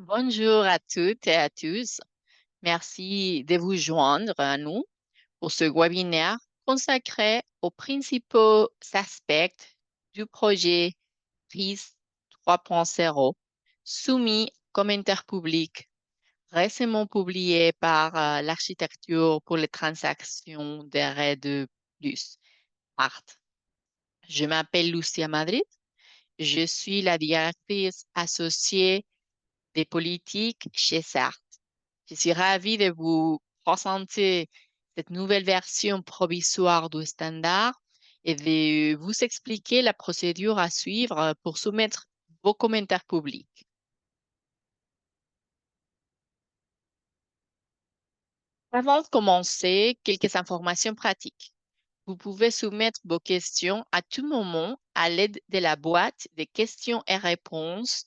Bonjour à toutes et à tous. Merci de vous joindre à nous pour ce webinaire consacré aux principaux aspects du projet RIS 3.0 soumis commentaire public récemment publié par l'Architecture pour les transactions de RED plus ART. Je m'appelle Lucia Madrid. Je suis la directrice associée des politiques chez SART. Je suis ravie de vous présenter cette nouvelle version provisoire du standard et de vous expliquer la procédure à suivre pour soumettre vos commentaires publics. Avant de commencer, quelques informations pratiques. Vous pouvez soumettre vos questions à tout moment à l'aide de la boîte de questions et réponses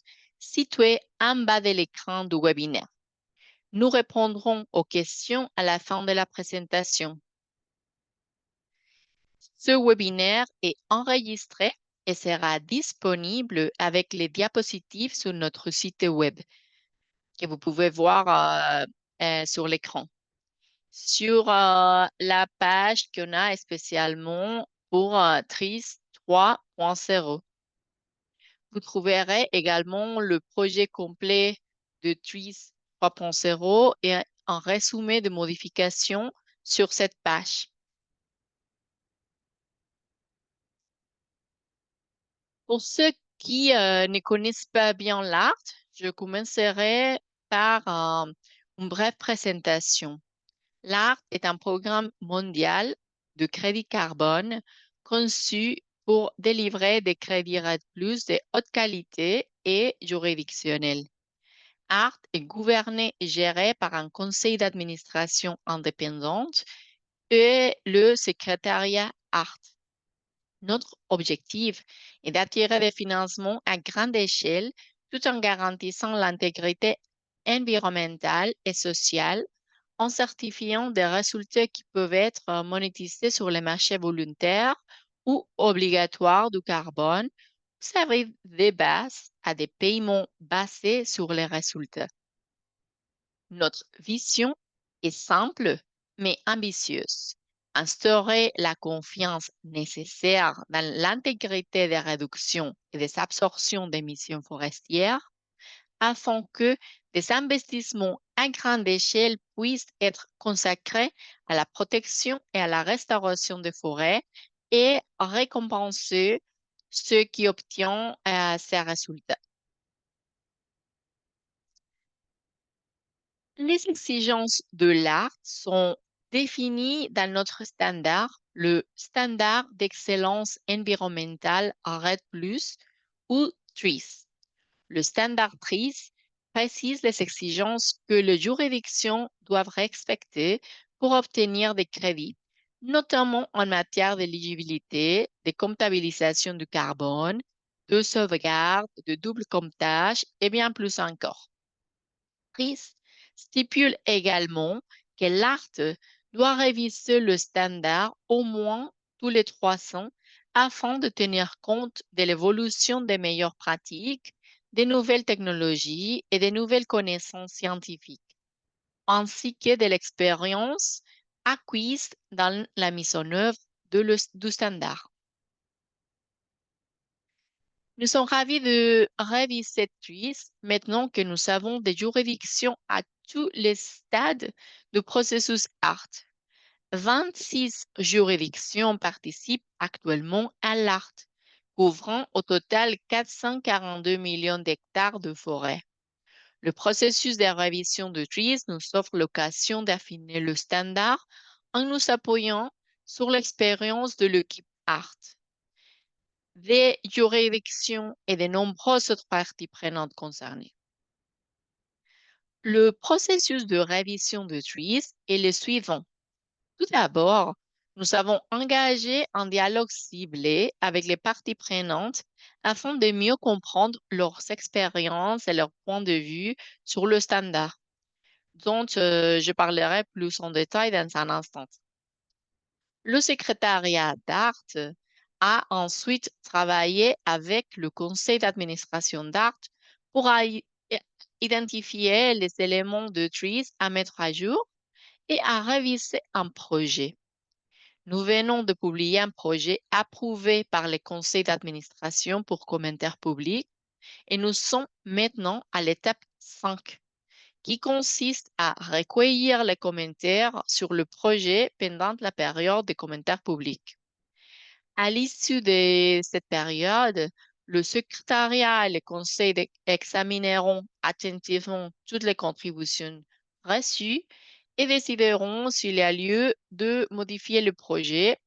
située en bas de l'écran du webinaire. Nous répondrons aux questions à la fin de la présentation. Ce webinaire est enregistré et sera disponible avec les diapositives sur notre site web que vous pouvez voir sur l'écran. Sur la page qu'on a spécialement pour TRIS 3.0. Vous trouverez également le projet complet de TRIS 3.0 et un résumé de modifications sur cette page. Pour ceux qui ne connaissent pas bien l'art, je commencerai par une brève présentation. L'ART est un programme mondial de crédit carbone conçu pour délivrer des crédits RED+ de haute qualité et juridictionnels. ART est gouverné et géré par un conseil d'administration indépendante et le secrétariat ART. Notre objectif est d'attirer des financements à grande échelle tout en garantissant l'intégrité environnementale et sociale en certifiant des résultats qui peuvent être monétisés sur les marchés volontaires ou obligatoires du carbone ou servir de base à des paiements basés sur les résultats. Notre vision est simple mais ambitieuse. Instaurer la confiance nécessaire dans l'intégrité des réductions et des absorptions d'émissions forestières afin que des investissements à grande échelle puissent être consacrés à la protection et à la restauration des forêts et récompenser ceux qui obtiennent ces résultats. Les exigences de l'art sont définies dans notre standard, le standard d'excellence environnementale RED+, ou TRIS. Le standard TRIS précise les exigences que les juridictions doivent respecter pour obtenir des crédits, notamment en matière d'éligibilité, de comptabilisation du carbone, de sauvegarde, de double comptage et bien plus encore. TRIS stipule également que l'ART doit réviser le standard au moins tous les 3 ans afin de tenir compte de l'évolution des meilleures pratiques, des nouvelles technologies et des nouvelles connaissances scientifiques, ainsi que de l'expérience acquise dans la mise en œuvre du standard. Nous sommes ravis de réviser TRIS maintenant que nous avons des juridictions à tous les stades du processus ART. 26 juridictions participent actuellement à l'ART, couvrant au total 442 millions d'hectares de forêt. Le processus de révision de TRIS nous offre l'occasion d'affiner le standard en nous appuyant sur l'expérience de l'équipe ART, des juridictions et de nombreuses autres parties prenantes concernées. Le processus de révision de TRIS est le suivant. Tout d'abord, nous avons engagé un dialogue ciblé avec les parties prenantes afin de mieux comprendre leurs expériences et leurs points de vue sur le standard, dont je parlerai plus en détail dans un instant. Le secrétariat d'ART a ensuite travaillé avec le conseil d'administration d'ART pour identifier les éléments de TRIS à mettre à jour et à réviser un projet. Nous venons de publier un projet approuvé par les conseils d'administration pour commentaires publics et nous sommes maintenant à l'étape 5, qui consiste à recueillir les commentaires sur le projet pendant la période des commentaires publics. À l'issue de cette période, le secrétariat et le conseil examineront attentivement toutes les contributions reçues et décideront s'il y a lieu de modifier le projet,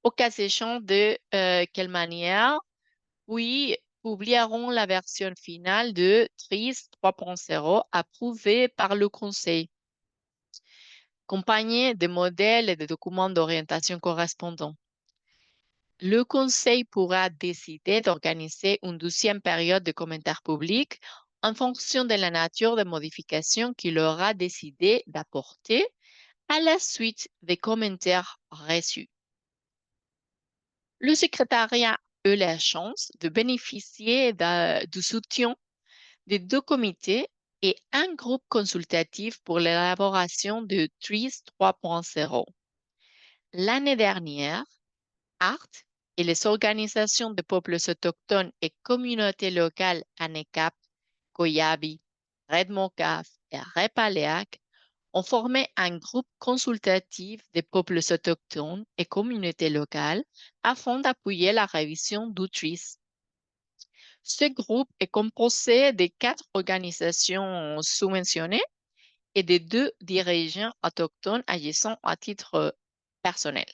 au cas échéant de quelle manière, puis publieront la version finale de TRIS 3.0 approuvée par le conseil, accompagnée des modèles et des documents d'orientation correspondants. Le conseil pourra décider d'organiser une deuxième période de commentaires publics en fonction de la nature des modifications qu'il aura décidé d'apporter à la suite des commentaires reçus. Le secrétariat a eu la chance de bénéficier du soutien de deux comités et un groupe consultatif pour l'élaboration de TRIS 3.0. L'année dernière, ART et les organisations de peuples autochtones et communautés locales ANECAP, Coyabi, Red Mocaf et Repaleac ont formé un groupe consultatif des peuples autochtones et communautés locales afin d'appuyer la révision d'Utris. Ce groupe est composé de 4 organisations sous-mentionnées et de 2 dirigeants autochtones agissant à titre personnel.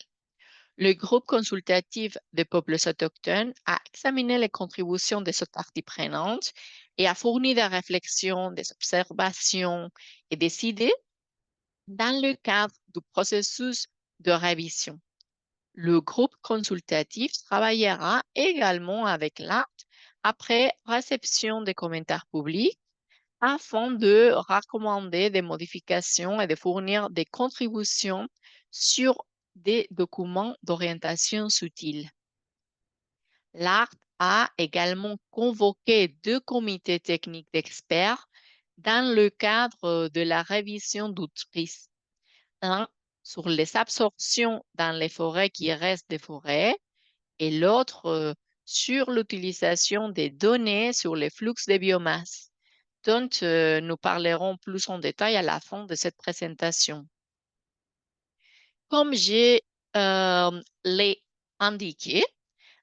Le groupe consultatif des peuples autochtones a examiné les contributions de cette partie prenante et a fourni des réflexions, des observations et des idées dans le cadre du processus de révision. Le groupe consultatif travaillera également avec l'ART après réception des commentaires publics afin de recommander des modifications et de fournir des contributions sur des documents d'orientation utiles. L'ART a également convoqué 2 comités techniques d'experts dans le cadre de la révision d'Utris. Un sur les absorptions dans les forêts qui restent des forêts et l'autre sur l'utilisation des données sur les flux de biomasse, dont nous parlerons plus en détail à la fin de cette présentation. Comme je l'ai indiqué,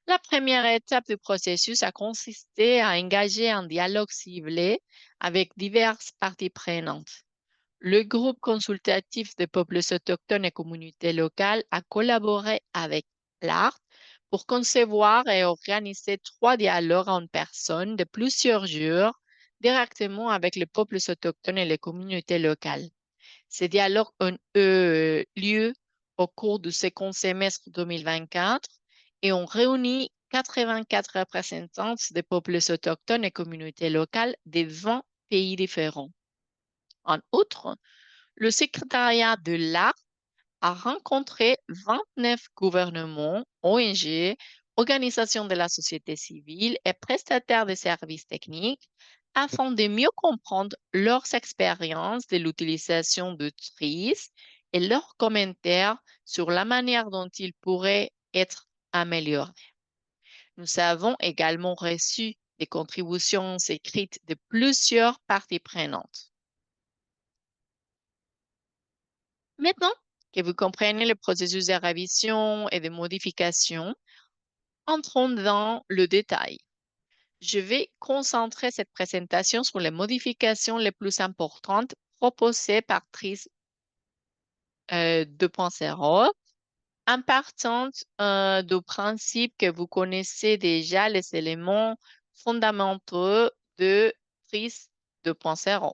la première étape du processus a consisté à engager un dialogue ciblé avec diverses parties prenantes. Le groupe consultatif des peuples autochtones et communautés locales a collaboré avec l'ART pour concevoir et organiser 3 dialogues en personne de plusieurs jours directement avec les peuples autochtones et les communautés locales. Ces dialogues ont eu lieu au cours du second semestre 2024 et ont réuni 84 représentants des peuples autochtones et communautés locales de 20 pays différents. En outre, le secrétariat de l'ART a rencontré 29 gouvernements, ONG, organisations de la société civile et prestataires de services techniques afin de mieux comprendre leurs expériences de l'utilisation de TRIS et leurs commentaires sur la manière dont ils pourraient être améliorés. Nous avons également reçu des contributions écrites de plusieurs parties prenantes. Maintenant que vous comprenez le processus de révision et de modification, entrons dans le détail. Je vais concentrer cette présentation sur les modifications les plus importantes proposées par TRIS 2.0, en partant du principe que vous connaissez déjà les éléments fondamentaux de TRIS 2.0.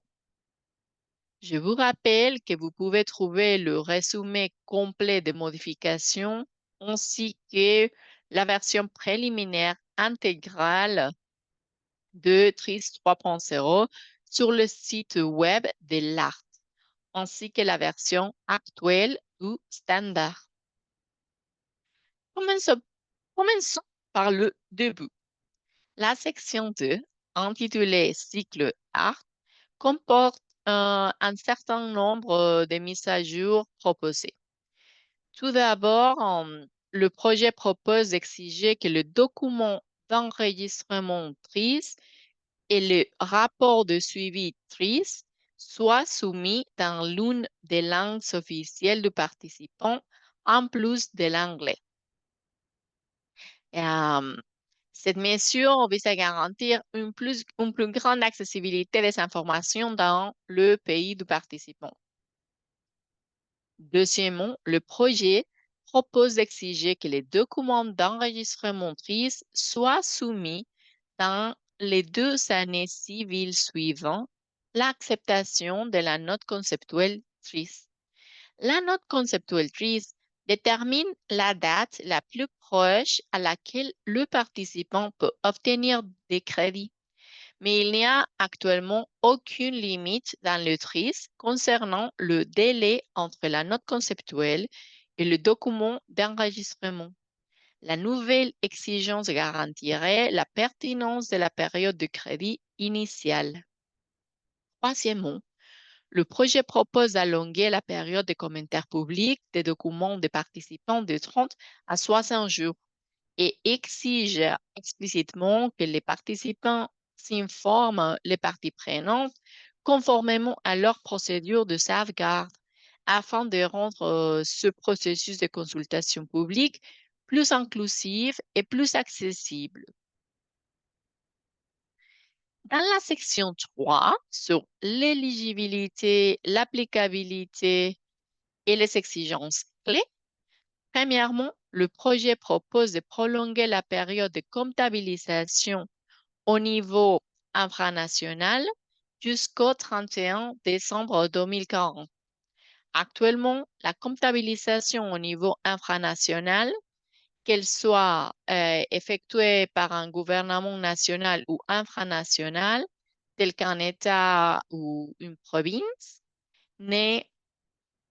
Je vous rappelle que vous pouvez trouver le résumé complet des modifications ainsi que la version préliminaire intégrale de TRIS 3.0 sur le site web de l'ART, ainsi que la version actuelle du standard. Commençons par le début. La section 2, intitulée Cycle ART, comporte un certain nombre de mises à jour proposées. Tout d'abord, le projet propose d'exiger que le document d'enregistrement TRIS et le rapport de suivi TRIS soient soumis dans l'une des langues officielles du participant en plus de l'anglais. Euh, Cette mesure vise à garantir une plus grande accessibilité des informations dans le pays du participant. Deuxièmement, le projet propose d'exiger que les documents d'enregistrement TRIS soient soumis dans les 2 années civiles suivant l'acceptation de la note conceptuelle TRIS. La note conceptuelle TRIS détermine la date la plus proche à laquelle le participant peut obtenir des crédits, mais il n'y a actuellement aucune limite dans le TRIS concernant le délai entre la note conceptuelle et le document d'enregistrement. La nouvelle exigence garantirait la pertinence de la période de crédit initiale. Troisièmement, le projet propose d'allonger la période de commentaires publics des documents des participants de 30 à 60 jours et exige explicitement que les participants s'informent les parties prenantes conformément à leur procédure de sauvegarde afin de rendre ce processus de consultation publique plus inclusif et plus accessible. Dans la section 3 sur l'éligibilité, l'applicabilité et les exigences clés, premièrement, le projet propose de prolonger la période de comptabilisation au niveau infranational jusqu'au 31 décembre 2040. Actuellement, la comptabilisation au niveau infranational, qu'elle soit effectuée par un gouvernement national ou infranational, tel qu'un État ou une province, n'est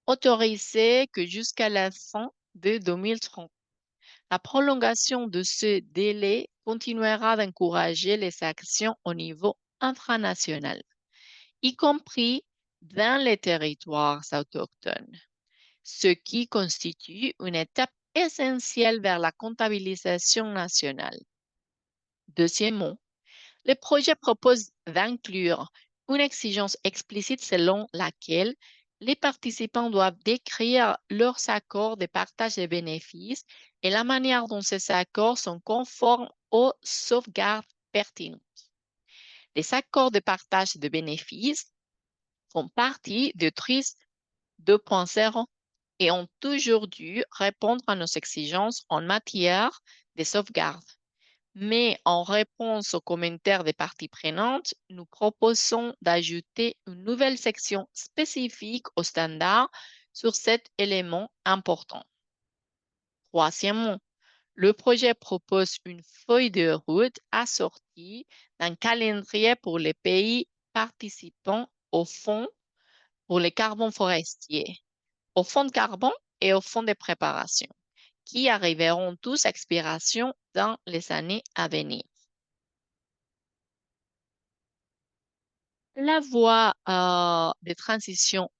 autorisée que jusqu'à la fin de 2030. La prolongation de ce délai continuera d'encourager les actions au niveau infranational, y compris dans les territoires autochtones, ce qui constitue une étape essentielle vers la comptabilisation nationale. Deuxièmement, le projet propose d'inclure une exigence explicite selon laquelle les participants doivent décrire leurs accords de partage des bénéfices et la manière dont ces accords sont conformes aux sauvegardes pertinentes. Les accords de partage de bénéfices font partie de TRIS 2.0 et ont toujours dû répondre à nos exigences en matière de sauvegarde. Mais en réponse aux commentaires des parties prenantes, nous proposons d'ajouter une nouvelle section spécifique au standard sur cet élément important. Troisièmement, le projet propose une feuille de route assortie d'un calendrier pour les pays participants au fonds pour les carbone forestiers, au fonds de carbone et au fonds de préparation, qui arriveront tous à expiration dans les années à venir. La voie de transition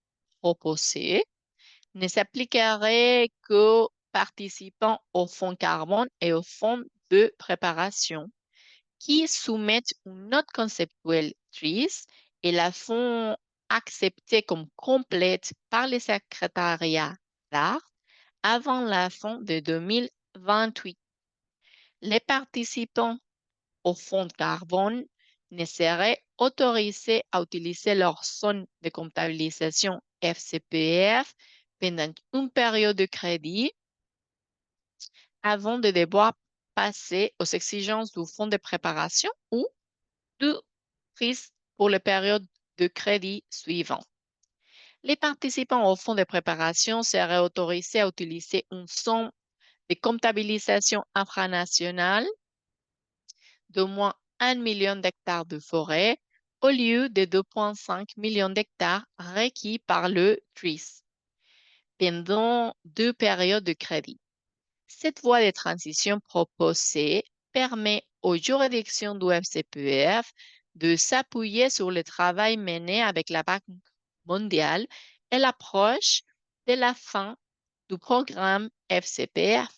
proposée ne s'appliquerait qu'aux participants au fonds carbone et au fonds de préparation qui soumettent une note conceptuelle TRIS et la font accepter comme complète par les secrétariats d'art avant la fin de 2028. Les participants au fonds de carbone ne seraient autorisés à utiliser leur zone de comptabilisation FCPF pendant une période de crédit avant de devoir passer aux exigences du fonds de préparation ou de prise pour les périodes de crédit suivantes. Les participants au fonds de préparation seraient autorisés à utiliser une somme de comptabilisation infranationale d'au moins 1 million d'hectares de forêt au lieu de 2,5 millions d'hectares requis par le TRIS pendant 2 périodes de crédit. Cette voie de transition proposée permet aux juridictions du FCPF de s'appuyer sur le travail mené avec la Banque mondiale et l'approche de la fin du programme FCPF.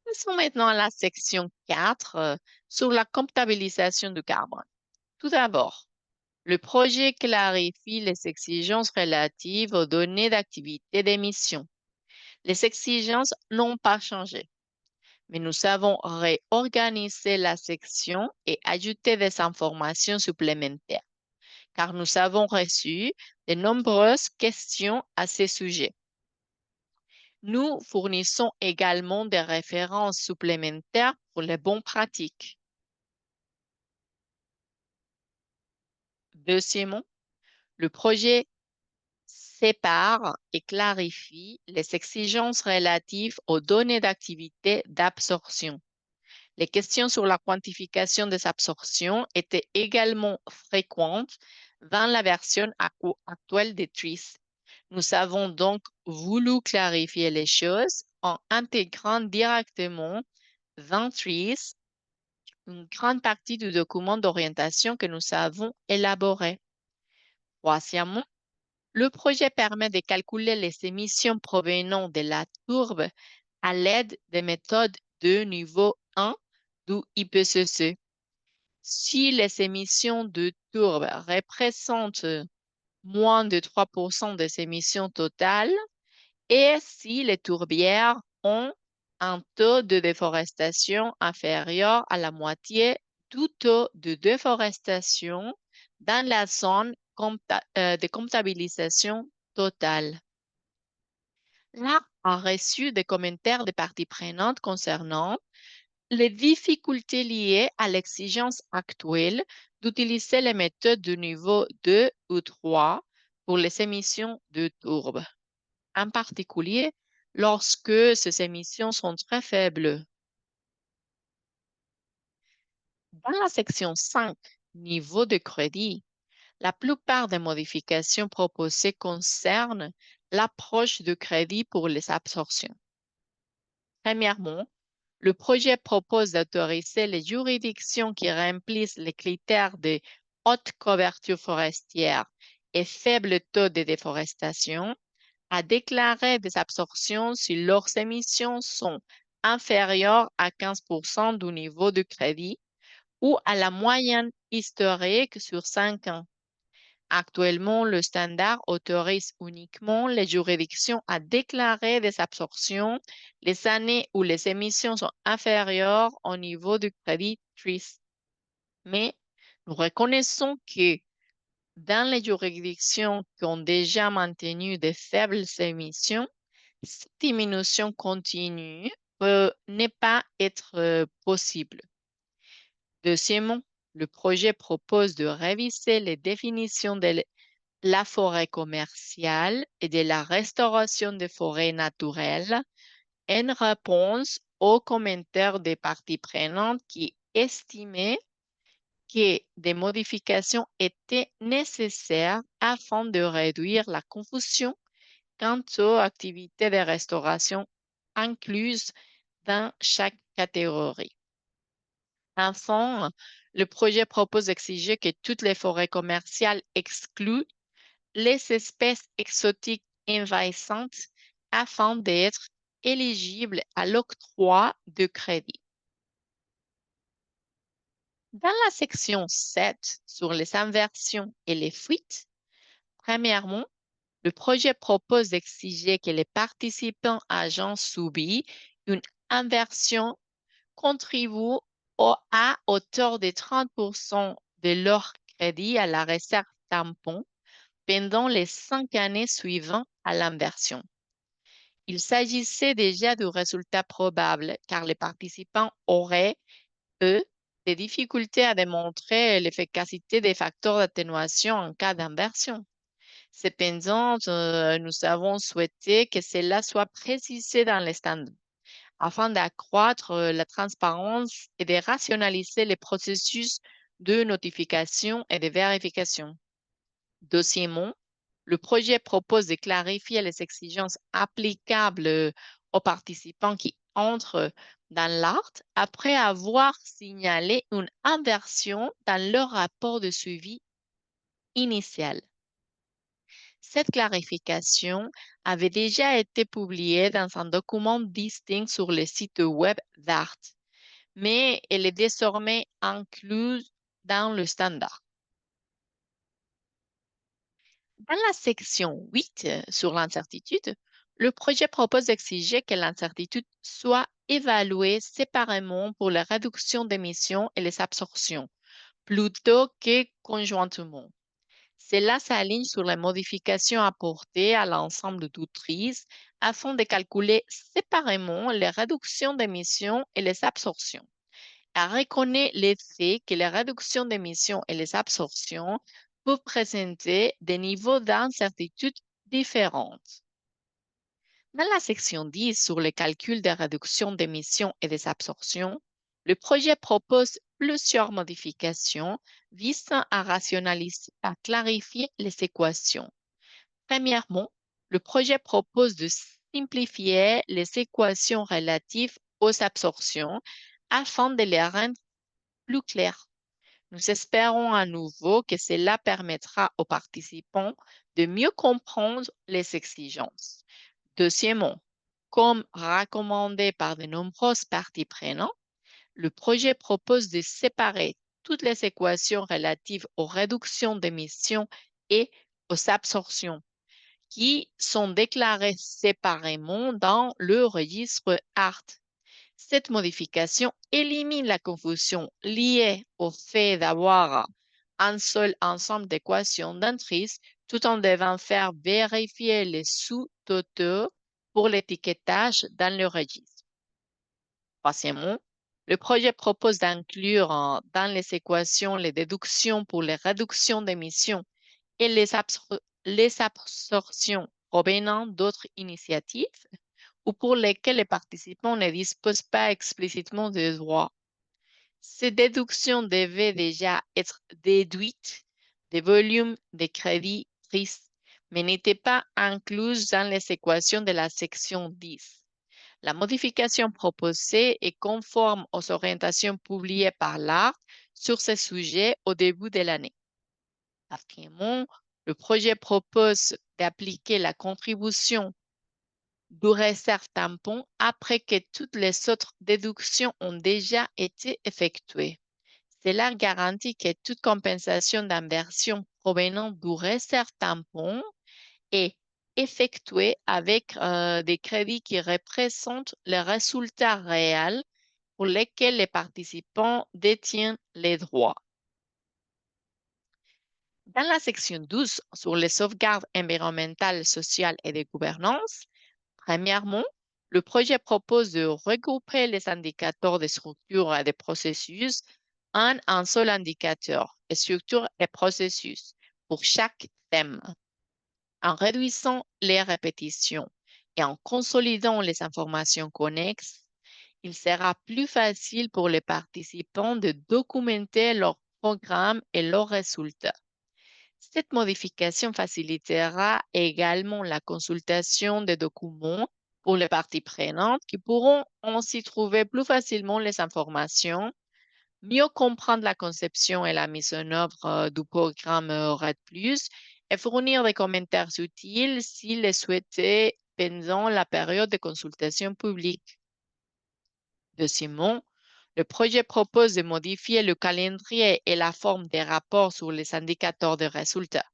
Passons maintenant à la section 4 sur la comptabilisation du carbone. Tout d'abord, le projet clarifie les exigences relatives aux données d'activité d'émission. Les exigences n'ont pas changé, mais nous avons réorganisé la section et ajouté des informations supplémentaires, car nous avons reçu de nombreuses questions à ce sujet. Nous fournissons également des références supplémentaires pour les bonnes pratiques. Deuxièmement, le projet sépare et clarifie les exigences relatives aux données d'activité d'absorption. Les questions sur la quantification des absorptions étaient également fréquentes dans la version actuelle de TRIS. Nous avons donc voulu clarifier les choses en intégrant directement dans TRIS une grande partie du document d'orientation que nous avons élaboré. Troisièmement, le projet permet de calculer les émissions provenant de la tourbe à l'aide des méthodes de niveau 1 du IPCC. Si les émissions de tourbe représentent moins de 3% des émissions totales et si les tourbières ont un taux de déforestation inférieur à la moitié du taux de déforestation dans la zone de comptabilisation totale. L'ARC a reçu des commentaires des parties prenantes concernant les difficultés liées à l'exigence actuelle d'utiliser les méthodes de niveau 2 ou 3 pour les émissions de tourbe, en particulier lorsque ces émissions sont très faibles. Dans la section 5, niveau de crédit, la plupart des modifications proposées concernent l'approche de crédit pour les absorptions. Premièrement, le projet propose d'autoriser les juridictions qui remplissent les critères de haute couverture forestière et faible taux de déforestation à déclarer des absorptions si leurs émissions sont inférieures à 15% du niveau de crédit ou à la moyenne historique sur 5 ans. Actuellement, le standard autorise uniquement les juridictions à déclarer des absorptions les années où les émissions sont inférieures au niveau du crédit TRIS. Mais nous reconnaissons que dans les juridictions qui ont déjà maintenu de faibles émissions, cette diminution continue n'est pas être possible. Deuxièmement, le projet propose de réviser les définitions de la forêt commerciale et de la restauration des forêts naturelles en réponse aux commentaires des parties prenantes qui estimaient que des modifications étaient nécessaires afin de réduire la confusion quant aux activités de restauration incluses dans chaque catégorie. Enfin, le projet propose d'exiger que toutes les forêts commerciales excluent les espèces exotiques envahissantes afin d'être éligibles à l'octroi de crédit. Dans la section 7 sur les inversions et les fuites, premièrement, le projet propose d'exiger que les participants agents subis une inversion contribuent à hauteur de 30% de leur crédit à la réserve tampon pendant les 5 années suivant à l'inversion. Il s'agissait déjà du résultat probable car les participants auraient, eux, des difficultés à démontrer l'efficacité des facteurs d'atténuation en cas d'inversion. Cependant, nous avons souhaité que cela soit précisé dans les standards afin d'accroître la transparence et de rationaliser les processus de notification et de vérification. Deuxièmement, le projet propose de clarifier les exigences applicables aux participants qui entrent dans l'art après avoir signalé une inversion dans leur rapport de suivi initial. Cette clarification avait déjà été publiée dans un document distinct sur le site web d'ART, mais elle est désormais incluse dans le standard. Dans la section 8 sur l'incertitude, le projet propose d'exiger que l'incertitude soit évaluée séparément pour la réduction d'émissions et les absorptions, plutôt que conjointement. Cela s'aligne sur les modifications apportées à l'ensemble d'outils afin de calculer séparément les réductions d'émissions et les absorptions. Elle reconnaît le fait que les réductions d'émissions et les absorptions peuvent présenter des niveaux d'incertitude différents. Dans la section 10 sur le calcul des réductions d'émissions et des absorptions, le projet propose plusieurs modifications visant à rationaliser, à clarifier les équations. Premièrement, le projet propose de simplifier les équations relatives aux absorptions afin de les rendre plus claires. Nous espérons à nouveau que cela permettra aux participants de mieux comprendre les exigences. Deuxièmement, comme recommandé par de nombreuses parties prenantes, le projet propose de séparer toutes les équations relatives aux réductions d'émissions et aux absorptions qui sont déclarées séparément dans le registre ART. Cette modification élimine la confusion liée au fait d'avoir un seul ensemble d'équations d'entrées tout en devant faire vérifier les sous-totaux pour l'étiquetage dans le registre. Troisièmement, le projet propose d'inclure dans les équations les déductions pour les réductions d'émissions et les absorptions provenant d'autres initiatives ou pour lesquelles les participants ne disposent pas explicitement de droits. Ces déductions devaient déjà être déduites des volumes de crédits tristes, mais n'étaient pas incluses dans les équations de la section 10. La modification proposée est conforme aux orientations publiées par l'ART sur ce sujet au début de l'année. Quatrièmement, le projet propose d'appliquer la contribution de réserve tampon après que toutes les autres déductions ont déjà été effectuées. Cela garantit que toute compensation d'inversion provenant du réserve tampon est effectuée avec des crédits qui représentent les résultats réels pour lesquels les participants détiennent les droits. Dans la section 12 sur les sauvegardes environnementales, sociales et de gouvernance, premièrement, le projet propose de regrouper les indicateurs de structure et de processus en un seul indicateur, structure et processus, pour chaque thème. En réduisant les répétitions et en consolidant les informations connexes, il sera plus facile pour les participants de documenter leur programme et leurs résultats. Cette modification facilitera également la consultation des documents pour les parties prenantes qui pourront ainsi trouver plus facilement les informations, mieux comprendre la conception et la mise en œuvre du programme RED+, et fournir des commentaires utiles s'ils les souhaitaient pendant la période de consultation publique. Deuxièmement, le projet propose de modifier le calendrier et la forme des rapports sur les indicateurs de résultats.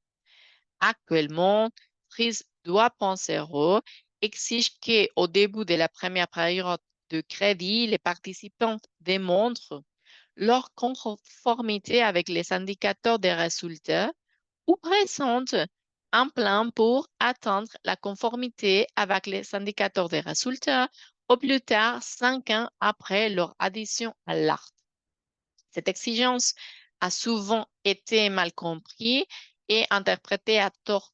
Actuellement, TRIS 2.0 exige qu'au début de la première période de crédit, les participants démontrent leur conformité avec les indicateurs des résultats ou présentent un plan pour atteindre la conformité avec les indicateurs des résultats au plus tard 5 ans après leur addition à l'ART. Cette exigence a souvent été mal comprise et interprétée à tort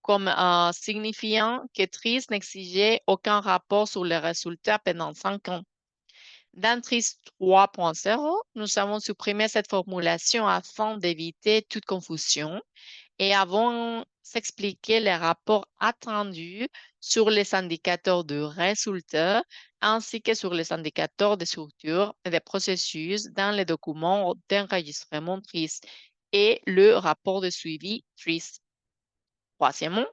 comme signifiant que TRIS n'exigeait aucun rapport sur les résultats pendant 5 ans. Dans TRIS 3.0, nous avons supprimé cette formulation afin d'éviter toute confusion et avons expliqué les rapports attendus sur les indicateurs de résultats ainsi que sur les indicateurs de structure et de processus dans les documents d'enregistrement TRIS et le rapport de suivi TRIS. Troisièmement,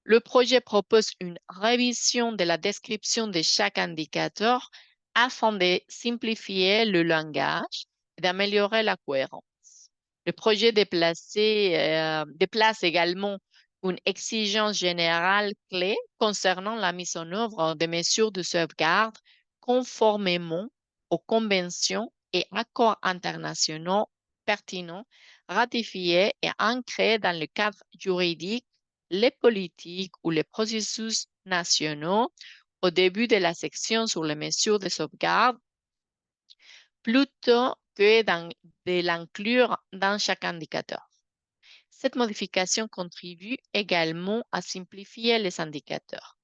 le projet propose une révision de la description de chaque indicateur afin de simplifier le langage et d'améliorer la cohérence. Le projet déplace également une exigence générale clé concernant la mise en œuvre des mesures de sauvegarde conformément aux conventions et accords internationaux pertinents ratifiés et ancrés dans le cadre juridique, les politiques ou les processus nationaux au début de la section sur les mesures de sauvegarde plutôt que de l'inclure dans chaque indicateur. Cette modification contribue également à simplifier les indicateurs.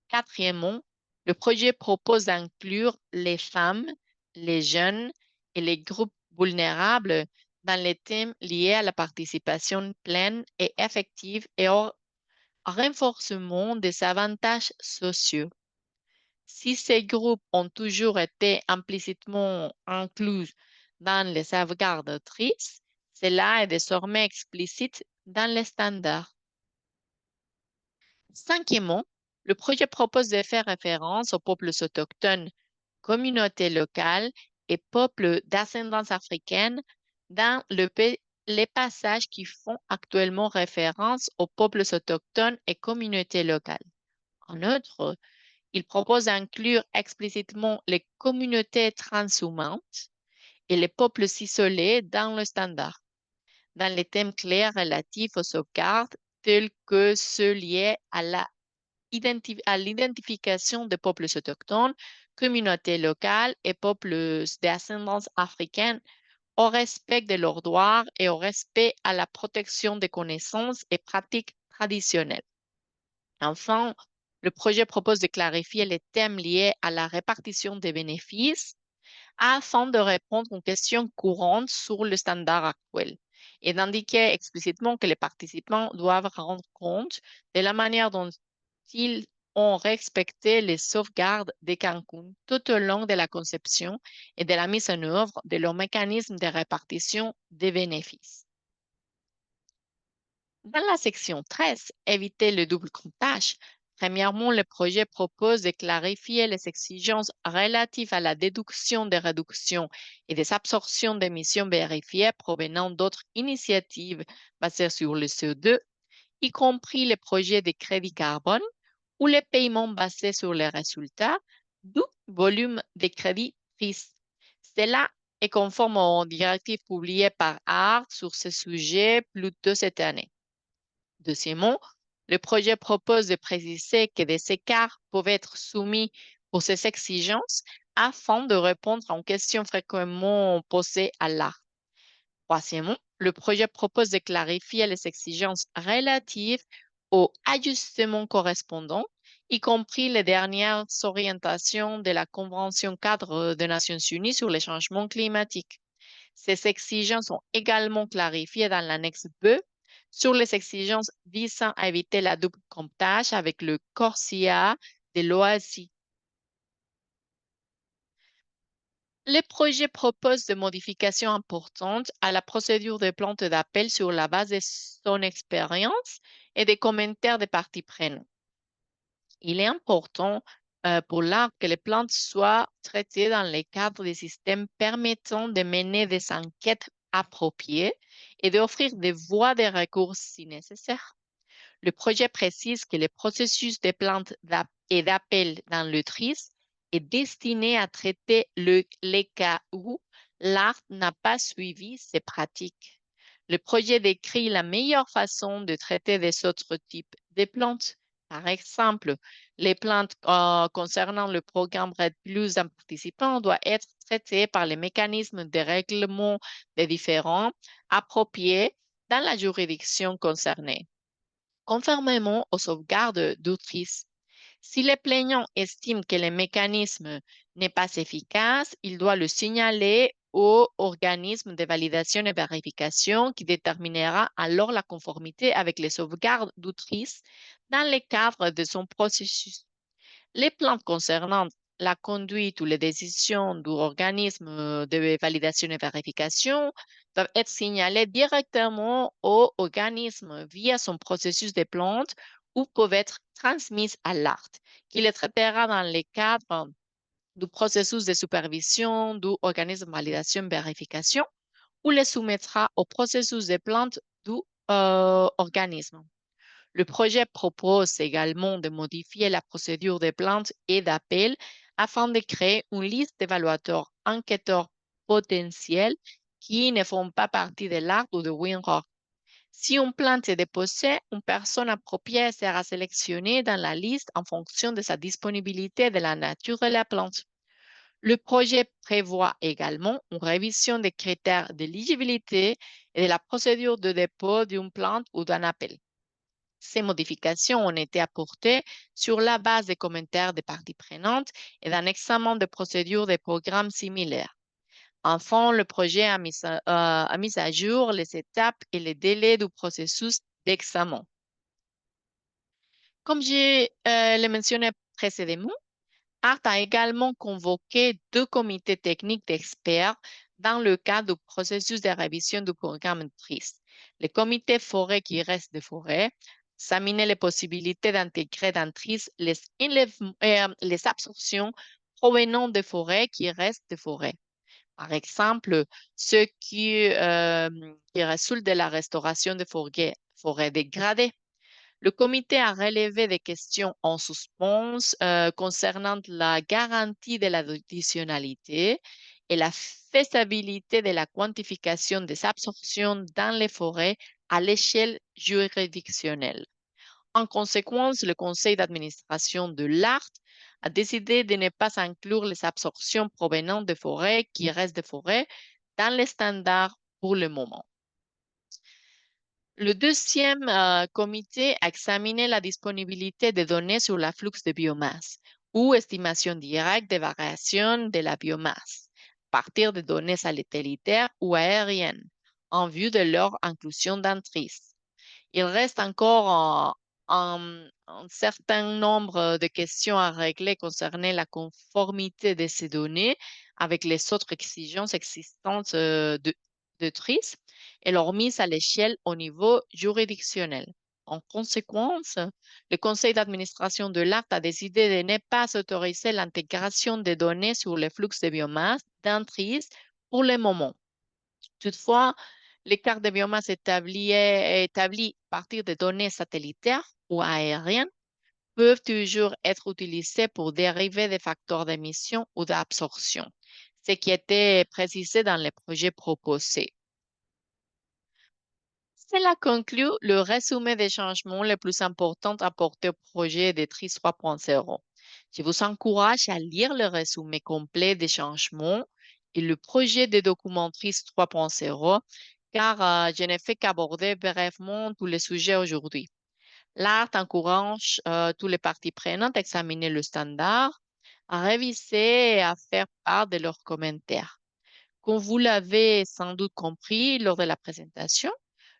Quatrièmement, le projet propose d'inclure les femmes, les jeunes et les groupes vulnérables dans les thèmes liés à la participation pleine et effective et au renforcement des avantages sociaux. Si ces groupes ont toujours été implicitement inclus dans les sauvegardes TRIS, cela est désormais explicite dans les standards. Cinquièmement, le projet propose de faire référence aux peuples autochtones, communautés locales et peuples d'ascendance africaine dans les passages qui font actuellement référence aux peuples autochtones et communautés locales. En outre, il propose d'inclure explicitement les communautés transhumantes et les peuples isolés dans le standard, dans les thèmes clairs relatifs aux sauvegardes tels que ceux liés à l'identification des peuples autochtones, communautés locales et peuples d'ascendance africaine au respect de leurs droits et au respect à la protection des connaissances et pratiques traditionnelles. Enfin, le projet propose de clarifier les thèmes liés à la répartition des bénéfices afin de répondre aux questions courantes sur le standard actuel et d'indiquer explicitement que les participants doivent rendre compte de la manière dont ils ont respecté les sauvegardes de Cancun tout au long de la conception et de la mise en œuvre de leur mécanisme de répartition des bénéfices. Dans la section 13, éviter le double comptage. Premièrement, le projet propose de clarifier les exigences relatives à la déduction des réductions et des absorptions d'émissions vérifiées provenant d'autres initiatives basées sur le CO2, y compris les projets de crédit carbone ou les paiements basés sur les résultats du volume de crédit triste. Cela est conforme aux directives publiées par ARC sur ce sujet plus tôt cette année. Deuxièmement, le projet propose de préciser que des écarts peuvent être soumis pour ces exigences afin de répondre aux questions fréquemment posées à l'art. Troisièmement, le projet propose de clarifier les exigences relatives aux ajustements correspondants, y compris les dernières orientations de la Convention cadre des Nations Unies sur les changements climatiques. Ces exigences sont également clarifiées dans l'annexe B sur les exigences visant à éviter la double comptage avec le CORSIA de l'OASI. Le projet propose des modifications importantes à la procédure de plantes d'appel sur la base de son expérience et des commentaires des parties prenantes. Il est important pour l'art que les plantes soient traitées dans le cadre des systèmes permettant de mener des enquêtes appropriées et d'offrir des voies de recours si nécessaire. Le projet précise que le processus de plainte et d'appel dans le TRIS est destiné à traiter les cas où l'art n'a pas suivi ces pratiques. Le projet décrit la meilleure façon de traiter des autres types de plantes. Par exemple, les plantes concernant le programme RED Plus d'un participant doivent être traitées par les mécanismes de règlement des différends appropriés dans la juridiction concernée. Conformément aux sauvegardes d'autrice, si le plaignant estime que le mécanisme n'est pas efficace, il doit le signaler au organisme de validation et vérification qui déterminera alors la conformité avec les sauvegardes d'autrice dans le cadre de son processus. Les plaintes concernant la conduite ou les décisions du organisme de validation et vérification doivent être signalées directement au organisme via son processus de plainte ou peuvent être transmises à l'ART, qui les traitera dans le cadre du processus de supervision du organisme de validation et vérification ou les soumettra au processus de plainte du organisme. Le projet propose également de modifier la procédure de plainte et d'appel afin de créer une liste d'évaluateurs enquêteurs potentiels qui ne font pas partie de l'ART ou de WinRAR. Si une plainte est déposée, une personne appropriée sera sélectionnée dans la liste en fonction de sa disponibilité et de la nature de la plainte. Le projet prévoit également une révision des critères d'éligibilité et de la procédure de dépôt d'une plainte ou d'un appel. Ces modifications ont été apportées sur la base des commentaires des parties prenantes et d'un examen de procédure des programmes similaires. Enfin, le projet a mis à jour les étapes et les délais du processus d'examen. Comme je l'ai mentionné précédemment, ART a également convoqué deux comités techniques d'experts dans le cadre du processus de révision du programme TRIS. Le comité forêt qui reste de forêt examiner les possibilités d'intégrer dans TRIS les absorptions provenant des forêts qui restent de forêt. Par exemple, ceux qui résultent de la restauration des forêts dégradées. Le comité a relevé des questions en suspens concernant la garantie de l'additionnalité et la faisabilité de la quantification des absorptions dans les forêts à l'échelle juridictionnelle. En conséquence, le conseil d'administration de l'ART a décidé de ne pas inclure les absorptions provenant des forêts qui restent des forêts dans les standards pour le moment. Le deuxième comité a examiné la disponibilité de données sur l'afflux de biomasse ou estimation directe des variations de la biomasse à partir de données satellitaires ou aériennes en vue de leur inclusion dans TRIS. Il reste encore un certain nombre de questions à régler concernant la conformité de ces données avec les autres exigences existantes de TRIS et leur mise à l'échelle au niveau juridictionnel. En conséquence, le conseil d'administration de l'ART a décidé de ne pas autoriser l'intégration des données sur les flux de biomasse dans TRIS pour le moment. Toutefois, les cartes de biomasse établies à partir de données satellitaires ou aériennes peuvent toujours être utilisées pour dériver des facteurs d'émission ou d'absorption, ce qui était précisé dans les projets proposés. Cela conclut le résumé des changements les plus importants apportés au projet de TRIS 3.0. Je vous encourage à lire le résumé complet des changements et le projet de document TRIS 3.0 car je n'ai fait qu'aborder brièvement tous les sujets aujourd'hui. L'ART encourage tous les parties prenantes à examiner le standard, à réviser et à faire part de leurs commentaires. Comme vous l'avez sans doute compris lors de la présentation,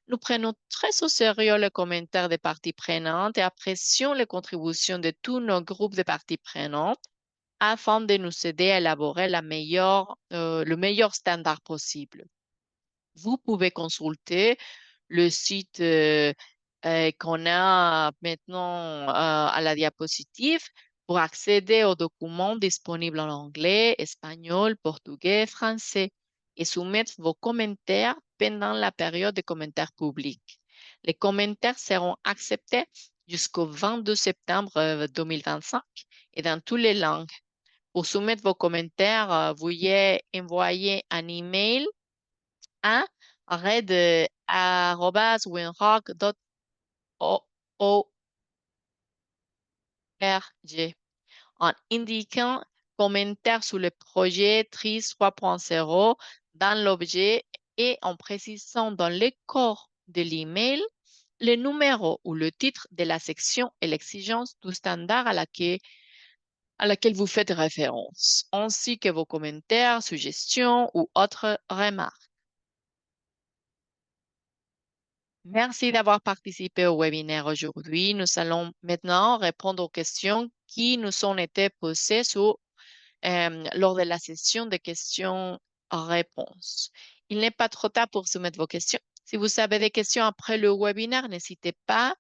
nous prenons très au sérieux les commentaires des parties prenantes et apprécions les contributions de tous nos groupes de parties prenantes afin de nous aider à élaborer le meilleur standard possible. Vous pouvez consulter le site qu'on a maintenant à la diapositive pour accéder aux documents disponibles en anglais, espagnol, portugais, français et soumettre vos commentaires pendant la période de commentaires publics. Les commentaires seront acceptés jusqu'au 22 septembre 2025 et dans toutes les langues. Pour soumettre vos commentaires, veuillez envoyer un email à red@winrock.org en indiquant commentaire sur le projet TRIS 3.0 dans l'objet et en précisant dans le corps de l'email le numéro ou le titre de la section et l'exigence du standard à laquelle vous faites référence, ainsi que vos commentaires, suggestions ou autres remarques. Merci d'avoir participé au webinaire aujourd'hui. Nous allons maintenant répondre aux questions qui nous ont été posées lors de la session de questions-réponses. Il n'est pas trop tard pour soumettre vos questions. Si vous avez des questions après le webinaire, n'hésitez pas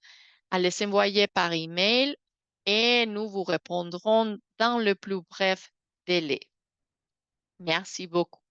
à les envoyer par email et nous vous répondrons dans le plus bref délai. Merci beaucoup.